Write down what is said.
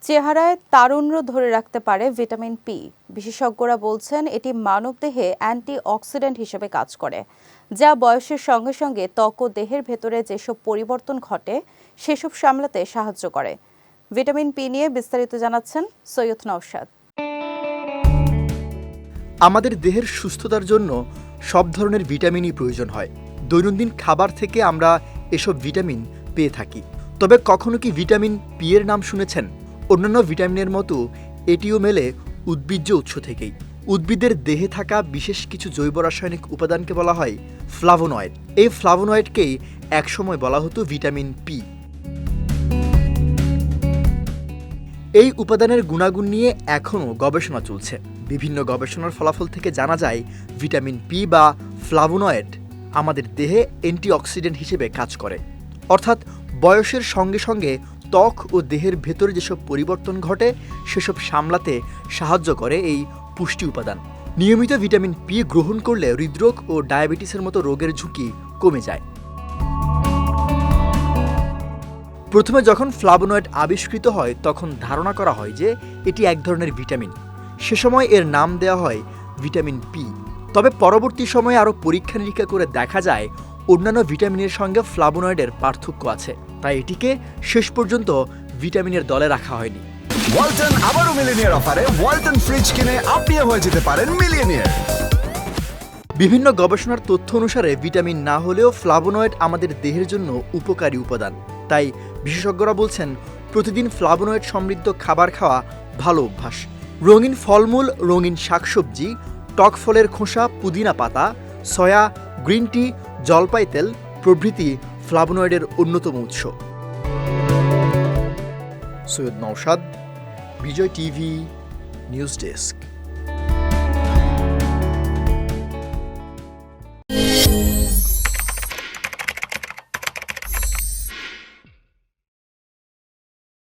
চেহারায় তারুণ্য ধরে রাখতে পারে ভিটামিন পি। বিশেষজ্ঞরা বলছেন এটি মানবদেহে অ্যান্টিঅক্সিডেন্ট হিসেবে কাজ করে, যা বয়সের সঙ্গে সঙ্গে ত্বক ও দেহের ভেতরে যেসব পরিবর্তন ঘটে সেসব সামলাতে সাহায্য করে। ভিটামিন পি নিয়ে বিস্তারিত জানাচ্ছেন সৈয়দ নওশাদ। আমাদের দেহের সুস্থতার জন্য সব ধরনের ভিটামিনই প্রয়োজন হয়। দৈনন্দিন খাবার থেকে আমরা এসব ভিটামিন পেয়ে থাকি। তবে কখনো কি ভিটামিন পি এর নাম শুনেছেন? অন্যান্য ভিটামিনের মতো এটিও মেলে উদ্ভিজ্জ উৎস থেকেই। উদ্ভিদের দেহে থাকা বিশেষ কিছু জৈব রাসায়নিক উপাদানকে বলা হয় ফ্লাভোনয়েড। এই ফ্লাভোনয়েডকেই একসময় বলা হতো ভিটামিন পি। এই উপাদানের গুণাগুণ নিয়ে এখনও গবেষণা চলছে। বিভিন্ন গবেষণার ফলাফল থেকে জানা যায় ভিটামিন পি বা ফ্লাভোনয়েড আমাদের দেহে অ্যান্টিঅক্সিডেন্ট হিসেবে কাজ করে। অর্থাৎ বয়সের সঙ্গে সঙ্গে ত্বক ও দেহের ভেতরে যেসব পরিবর্তন ঘটে সেসব সামলাতে সাহায্য করে এই পুষ্টি উপাদান। নিয়মিত ভিটামিন পি গ্রহণ করলে হৃদরোগ ও ডায়াবেটিসের মতো রোগের ঝুঁকি কমে যায়। প্রথমে যখন ফ্লাভোনয়েড আবিষ্কৃত হয় তখন ধারণা করা হয় যে এটি এক ধরনের ভিটামিন। সে সময় এর নাম দেওয়া হয় ভিটামিন পি। তবে পরবর্তী সময়ে আরও পরীক্ষা নিরীক্ষা করে দেখা যায় অন্যান্য ভিটামিনের সঙ্গে ফ্লাভোনয়েডের পার্থক্য আছে, তাই এটিকে শেষ পর্যন্ত ভিটামিনের দলে রাখা হয়নি। ওয়ালটন আবারও মিলিয়নিয়ার অফারে ওয়ালটন ফ্রিজ কিনে আপনিও হয়ে যেতে পারেন মিলিয়নিয়ার। বিভিন্ন গবেষণার তথ্য অনুসারে ভিটামিন না হলেও ফ্লাভোনয়েড আমাদের দেহের জন্য উপকারী উপাদান। তাই বিশেষজ্ঞরা বলছেন প্রতিদিন ফ্লাভোনয়েড সমৃদ্ধ খাবার খাওয়া ভালো অভ্যাস। রঙিন ফলমূল, রঙিন শাকসবজি, টক ফলের খোসা, পুদিনা পাতা, সয়া, গ্রিন টি, জলপাই তেল প্রভৃতি ফ্লাভোনয়েডের অন্যতম উৎস। সৈয়দ নওশাদ, বিজয় টিভি, নিউজ ডেস্ক।